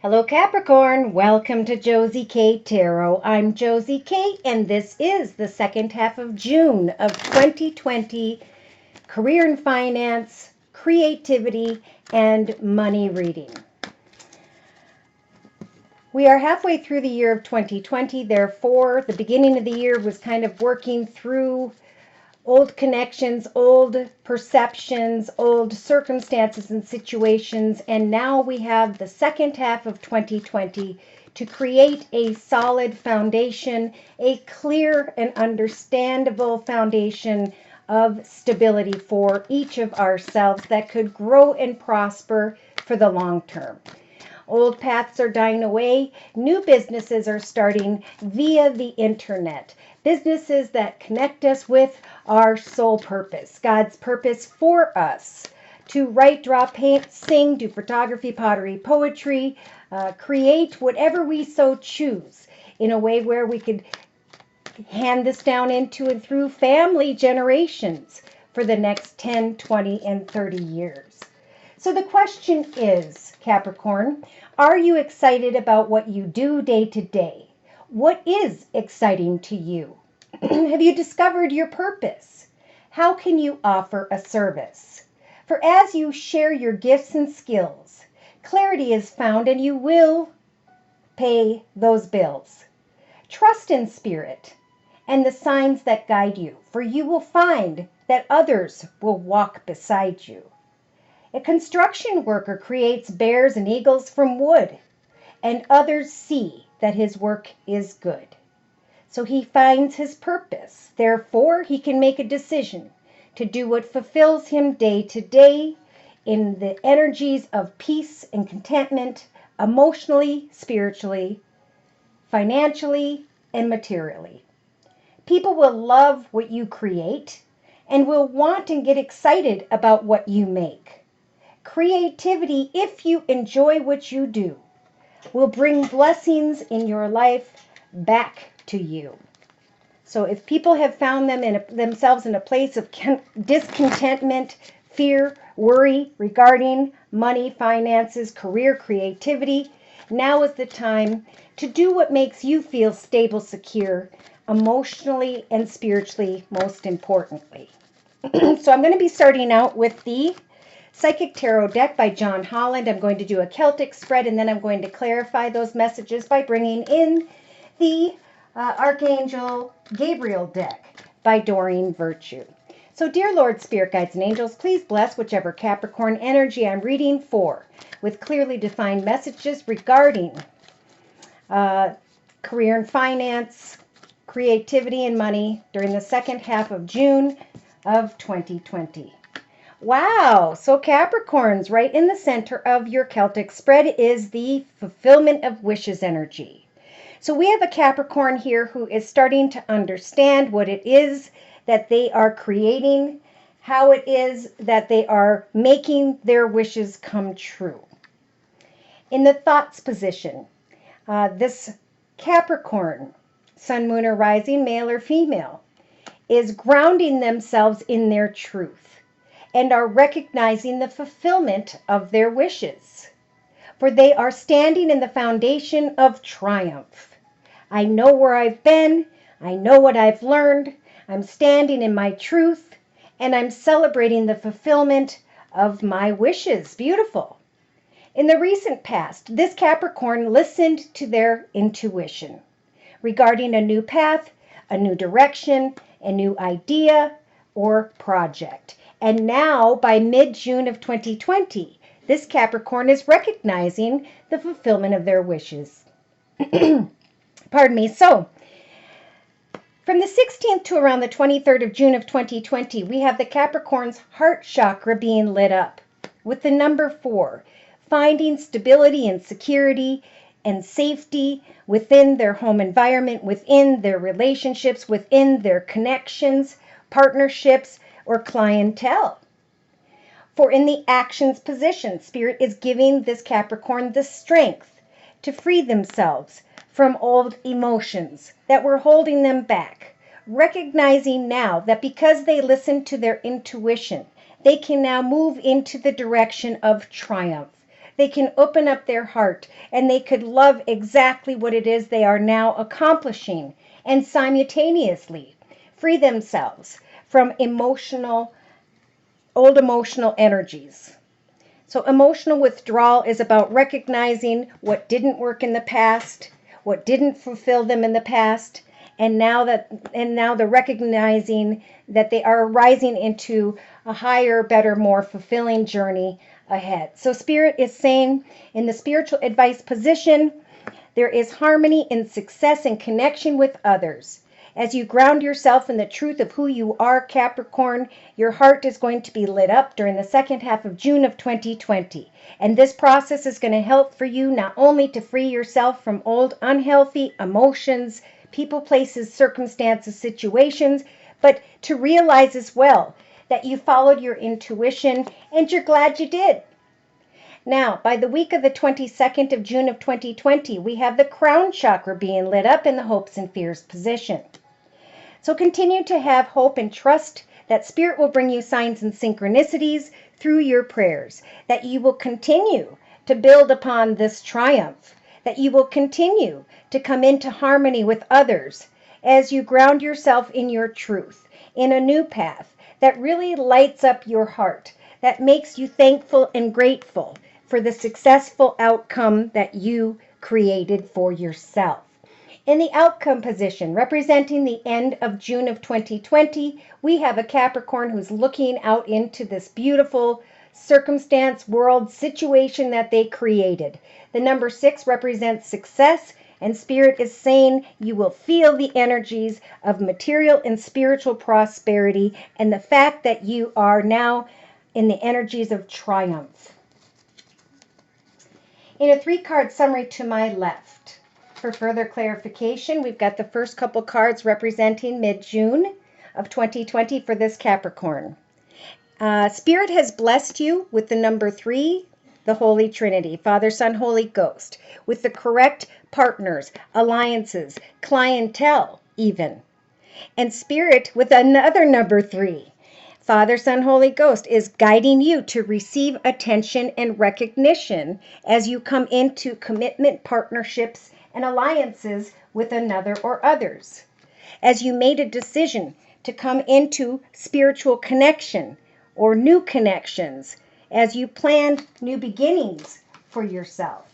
Hello Capricorn, welcome to Josie K Tarot. I'm Josie K and this is the second half of June of 2020 career and finance, creativity, and money reading. We are halfway through the year of 2020, therefore the beginning of the year was kind of working through old connections, old perceptions, old circumstances and situations, and now we have the second half of 2020 to create a solid foundation, a clear and understandable foundation of stability for each of ourselves that could grow and prosper for the long term. Old paths are dying away. New businesses are starting via the internet. Businesses that connect us with our soul purpose, God's purpose for us to write, draw, paint, sing, do photography, pottery, poetry, create whatever we so choose in a way where we could hand this down into and through family generations for the next 10, 20, and 30 years. So the question is, Capricorn, are you excited about what you do day to day? What is exciting to you? Have you discovered your purpose? How can you offer a service? For as you share your gifts and skills, clarity is found and you will pay those bills. Trust in spirit and the signs that guide you, for you will find that others will walk beside you. A construction worker creates bears and eagles from wood, and others see that his work is good. So he finds his purpose. Therefore, he can make a decision to do what fulfills him day to day in the energies of peace and contentment, emotionally, spiritually, financially, and materially. People will love what you create and will want and get excited about what you make. Creativity, if you enjoy what you do, will bring blessings in your life back to you. So if people have found themselves in a place of discontentment, fear, worry regarding money, finances, career, creativity, now is the time to do what makes you feel stable, secure, emotionally and spiritually, most importantly. So I'm going to be starting out with the Psychic Tarot deck by John Holland. I'm going to do a Celtic spread and then I'm going to clarify those messages by bringing in the Archangel Gabriel deck by Doreen Virtue. So dear Lord, Spirit Guides and Angels, please bless whichever Capricorn energy I'm reading for with clearly defined messages regarding career and finance, creativity and money during the second half of June of 2020. Wow, so Capricorns, right in the center of your Celtic spread is the fulfillment of wishes energy. So we have a Capricorn here who is starting to understand what it is that they are creating, how it is that they are making their wishes come true. In the thoughts position, this Capricorn, sun, moon, or rising, male or female, is grounding themselves in their truth and are recognizing the fulfillment of their wishes. For they are standing in the foundation of triumph. I know where I've been. I know what I've learned. I'm standing in my truth, and I'm celebrating the fulfillment of my wishes. Beautiful. In the recent past, this Capricorn listened to their intuition regarding a new path, a new direction, a new idea, or project. And now, by mid-June of 2020, this Capricorn is recognizing the fulfillment of their wishes. Pardon me. So, from the 16th to around the 23rd of June of 2020, we have the Capricorn's heart chakra being lit up with the number 4, finding stability and security and safety within their home environment, within their relationships, within their connections, partnerships, or clientele. For in the actions position, Spirit is giving this Capricorn the strength to free themselves from old emotions that were holding them back, recognizing now that because they listened to their intuition, they can now move into the direction of triumph, They can open up their heart and they could love exactly what it is they are now accomplishing and simultaneously free themselves from old emotional energies. So emotional withdrawal is about recognizing what didn't work in the past, what didn't fulfill them in the past, and now the recognizing that they are rising into a higher, better, more fulfilling journey ahead. So Spirit is saying in the spiritual advice position, there is harmony in success and connection with others. As you ground yourself in the truth of who you are, Capricorn, your heart is going to be lit up during the second half of June of 2020. And this process is going to help for you not only to free yourself from old unhealthy emotions, people, places, circumstances, situations, but to realize as well that you followed your intuition and you're glad you did. Now, by the week of the 22nd of June of 2020, we have the crown chakra being lit up in the hopes and fears position. So continue to have hope and trust that Spirit will bring you signs and synchronicities through your prayers, that you will continue to build upon this triumph, that you will continue to come into harmony with others as you ground yourself in your truth, in a new path that really lights up your heart, that makes you thankful and grateful for the successful outcome that you created for yourself. In the outcome position, representing the end of June of 2020, we have a Capricorn who's looking out into this beautiful circumstance, world, situation that they created. The number 6 represents success, and Spirit is saying you will feel the energies of material and spiritual prosperity and the fact that you are now in the energies of triumph. In a 3-card summary to my left, for further clarification, we've got the first couple cards representing mid-June of 2020 for this Capricorn. Spirit has blessed you with the number 3, the Holy Trinity, Father, Son, Holy Ghost, with the correct partners, alliances, clientele even. And Spirit with another number 3, Father, Son, Holy Ghost, is guiding you to receive attention and recognition as you come into commitment, partnerships, and alliances with another or others. As you made a decision to come into spiritual connection or new connections, as you planned new beginnings for yourself.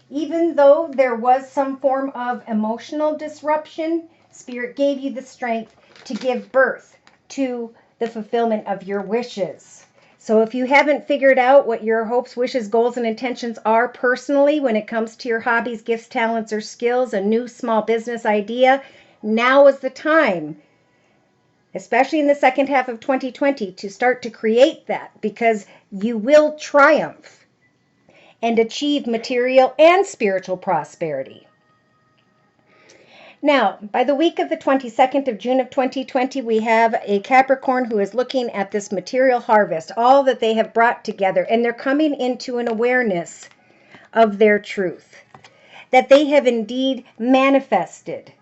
Even though there was some form of emotional disruption, Spirit gave you the strength to give birth to the fulfillment of your wishes. So if you haven't figured out what your hopes, wishes, goals, and intentions are personally when it comes to your hobbies, gifts, talents, or skills, a new small business idea, now is the time, especially in the second half of 2020, to start to create that, because you will triumph and achieve material and spiritual prosperity. Now, by the week of the 22nd of June of 2020, we have a Capricorn who is looking at this material harvest, all that they have brought together, and they're coming into an awareness of their truth, that they have indeed manifested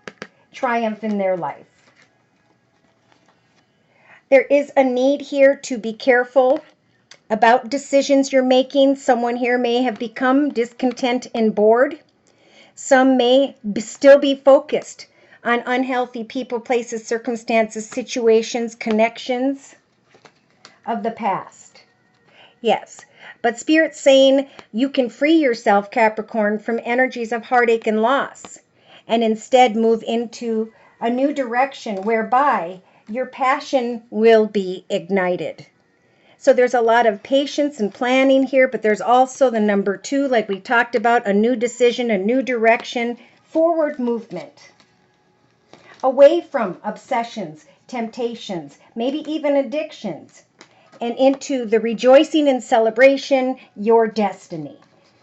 triumph in their life. There is a need here to be careful about decisions you're making. Someone here may have become discontent and bored. Some may still be focused on unhealthy people, places, circumstances, situations, connections of the past. Yes, but Spirit's saying you can free yourself, Capricorn, from energies of heartache and loss, and instead move into a new direction whereby your passion will be ignited. So there's a lot of patience and planning here, but there's also the number 2, like we talked about, a new decision, a new direction, forward movement, away from obsessions, temptations, maybe even addictions, and into the rejoicing and celebration, your destiny.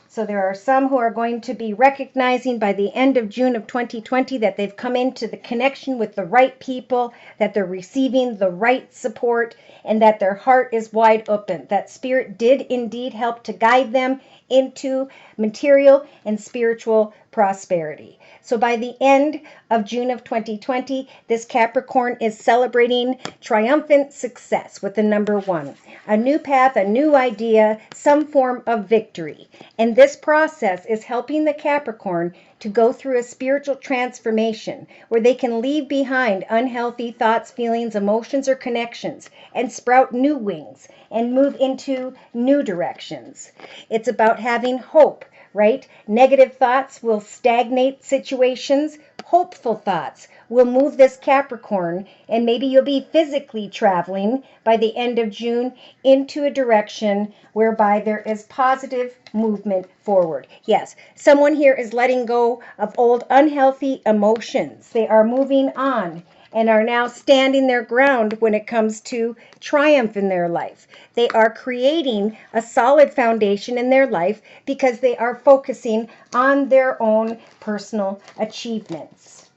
So there are some who are going to be recognizing by the end of June of 2020 that they've come into the connection with the right people, that they're receiving the right support, and that their heart is wide open, that Spirit did indeed help to guide them into material and spiritual prosperity. So by the end of June of 2020, this Capricorn is celebrating triumphant success with the number 1. A new path, a new idea, some form of victory. And this process is helping the Capricorn to go through a spiritual transformation where they can leave behind unhealthy thoughts, feelings, emotions, or connections and sprout new wings and move into new directions. It's about having hope, right? Negative thoughts will stagnate situations. Hopeful thoughts will move this Capricorn, and maybe you'll be physically traveling by the end of June into a direction whereby there is positive movement forward. Yes, someone here is letting go of old unhealthy emotions. They are moving on and are now standing their ground when it comes to triumph in their life. They are creating a solid foundation in their life because they are focusing on their own personal achievements.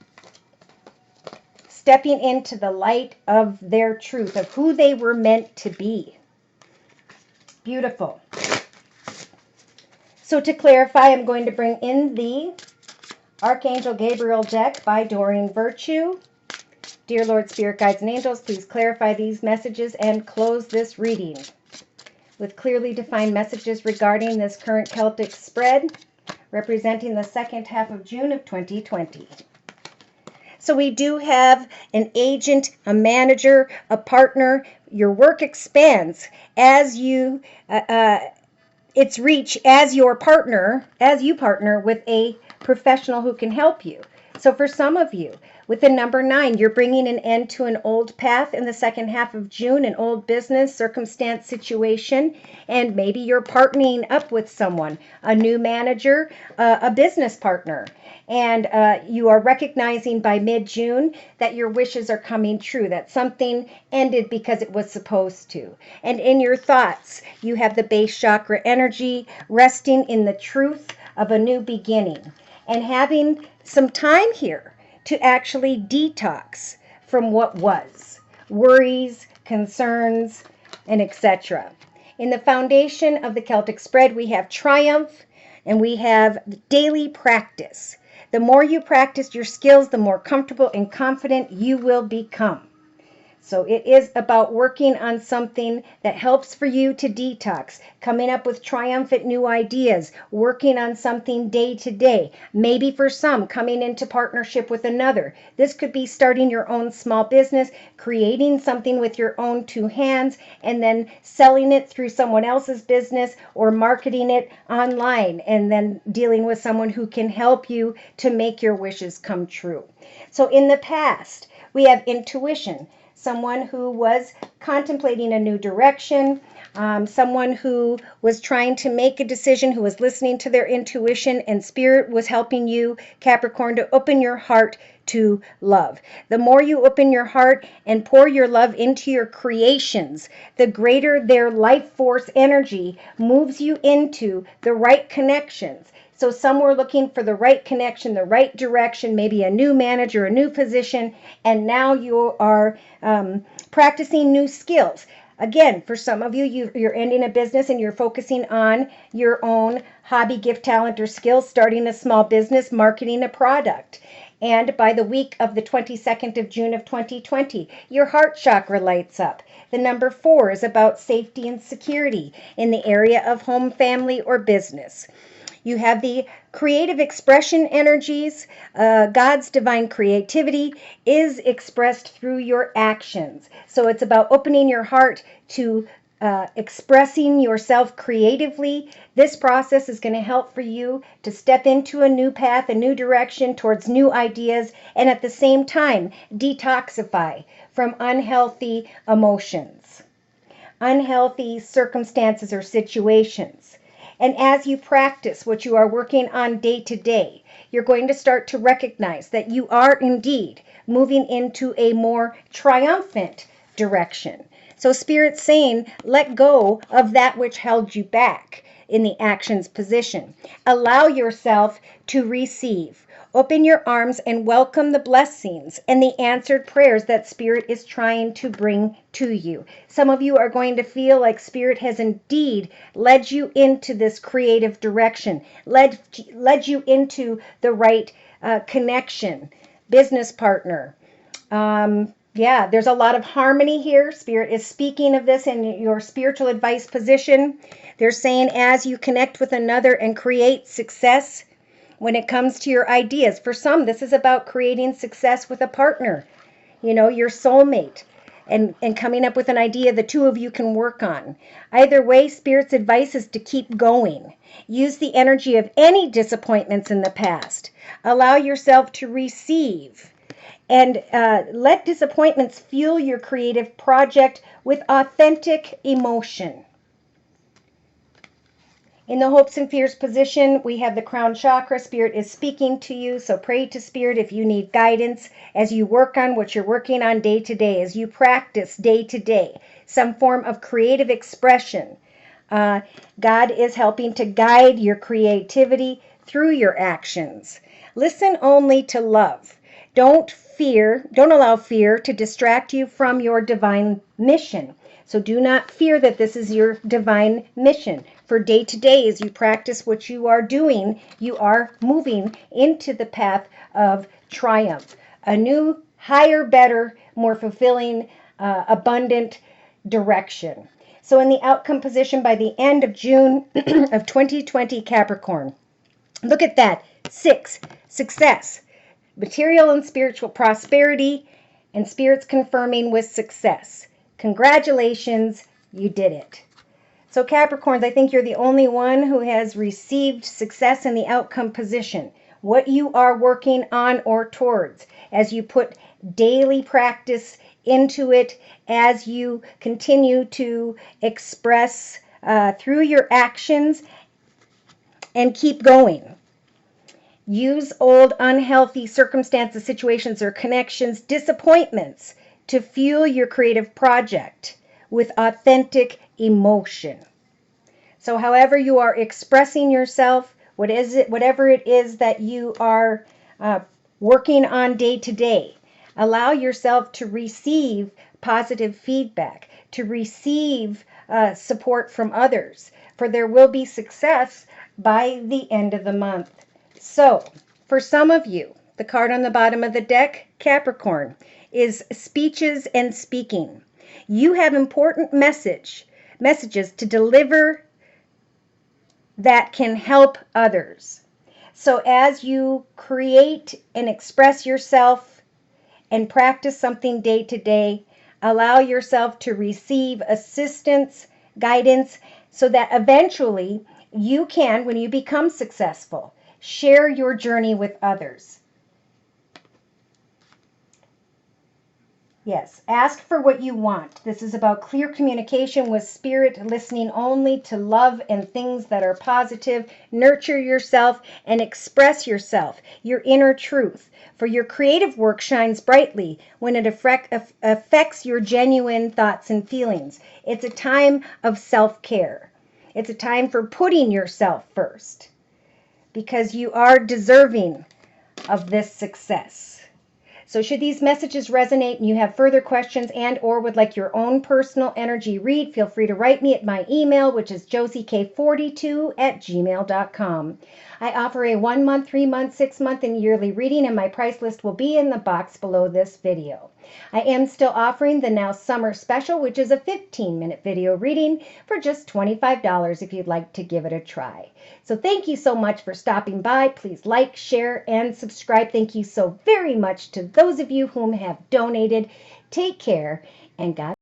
Stepping into the light of their truth, of who they were meant to be. Beautiful. So to clarify, I'm going to bring in the Archangel Gabriel deck by Doreen Virtue. Dear Lord, Spirit, Guides, and Angels, please clarify these messages and close this reading with clearly defined messages regarding this current Celtic spread, representing the second half of June of 2020. So we do have an agent, a manager, a partner. Your work expands as you its reach as your partner, as you partner with a professional who can help you. So for some of you, with the number 9, you're bringing an end to an old path in the second half of June, an old business, circumstance, situation, and maybe you're partnering up with someone, a new manager, a business partner, and you are recognizing by mid-June that your wishes are coming true, that something ended because it was supposed to. And in your thoughts, you have the base chakra energy resting in the truth of a new beginning and having some time here to actually detox from what was, worries, concerns, and etc. In the foundation of the Celtic spread, we have triumph and we have daily practice. The more you practice your skills, the more comfortable and confident you will become. So it is about working on something that helps for you to detox, coming up with triumphant new ideas, working on something day to day. Maybe for some, coming into partnership with another. This could be starting your own small business, creating something with your own 2 hands, and then selling it through someone else's business or marketing it online and then dealing with someone who can help you to make your wishes come true. So in the past, we have intuition. Someone who was contemplating a new direction, someone who was trying to make a decision, who was listening to their intuition, and Spirit was helping you, Capricorn, to open your heart to love. The more you open your heart and pour your love into your creations, the greater their life force energy moves you into the right connections. So some were looking for the right connection, the right direction, maybe a new manager, a new position, and now you are practicing new skills. Again, for some of you, you're ending a business and you're focusing on your own hobby, gift, talent, or skills, starting a small business, marketing a product. And by the week of the 22nd of June of 2020, your heart chakra lights up. The number 4 is about safety and security in the area of home, family, or business. You have the creative expression energies. God's divine creativity is expressed through your actions. So it's about opening your heart to expressing yourself creatively. This process is going to help for you to step into a new path, a new direction towards new ideas, and at the same time, detoxify from unhealthy emotions, unhealthy circumstances or situations. And as you practice what you are working on day to day, you're going to start to recognize that you are indeed moving into a more triumphant direction. So Spirit's saying, let go of that which held you back. in the actions position. Allow yourself to receive. Open your arms and welcome the blessings and the answered prayers that Spirit is trying to bring to you. Some of you are going to feel like Spirit has indeed led you into this creative direction, led you into the right connection, business partner. Yeah, there's a lot of harmony here. Spirit is speaking of this in your spiritual advice position. They're saying as you connect with another and create success, when it comes to your ideas. For some, this is about creating success with a partner, your soulmate, and coming up with an idea the two of you can work on. Either way, Spirit's advice is to keep going. Use the energy of any disappointments in the past. Allow yourself to receive. And let disappointments fuel your creative project with authentic emotion. In the hopes and fears position, we have the crown chakra. Spirit is speaking to you, so pray to Spirit if you need guidance as you work on what you're working on day to day, as you practice day to day, some form of creative expression. God is helping to guide your creativity through your actions. Listen only to love. Don't allow fear to distract you from your divine mission. So do not fear that this is your divine mission. For day to day, as you practice what you are doing, you are moving into the path of triumph. A new, higher, better, more fulfilling, abundant direction. So in the outcome position by the end of June of 2020, Capricorn, look at that. 6, success. Material and spiritual prosperity, and Spirit's confirming with success. Congratulations, you did it. So Capricorns, I think you're the only one who has received success in the outcome position. What you are working on or towards as you put daily practice into it, as you continue to express through your actions and keep going. Use old unhealthy circumstances, situations, or connections, disappointments to fuel your creative project with authentic emotion. So however you are expressing yourself, whatever it is that you are working on day to day, allow yourself to receive positive feedback, to receive support from others, for there will be success by the end of the month. So, for some of you, the card on the bottom of the deck, Capricorn, is speeches and speaking. You have important messages to deliver that can help others. So as you create and express yourself and practice something day to day, allow yourself to receive assistance, guidance, so that eventually you can, when you become successful, share your journey with others. Yes, ask for what you want. This is about clear communication with Spirit, listening only to love and things that are positive. Nurture yourself and express yourself, your inner truth. For your creative work shines brightly when it affects your genuine thoughts and feelings. It's a time of self-care. It's a time for putting yourself first, because you are deserving of this success. So should these messages resonate and you have further questions and or would like your own personal energy read, feel free to write me at my email, which is josiek42@gmail.com. I offer a 1 month, 3 month, 6 month, and yearly reading, and my price list will be in the box below this video. I am still offering the Now Summer Special, which is a 15-minute video reading for just $25 if you'd like to give it a try. So thank you so much for stopping by. Please like, share, and subscribe. Thank you so very much to those of you whom have donated. Take care, and God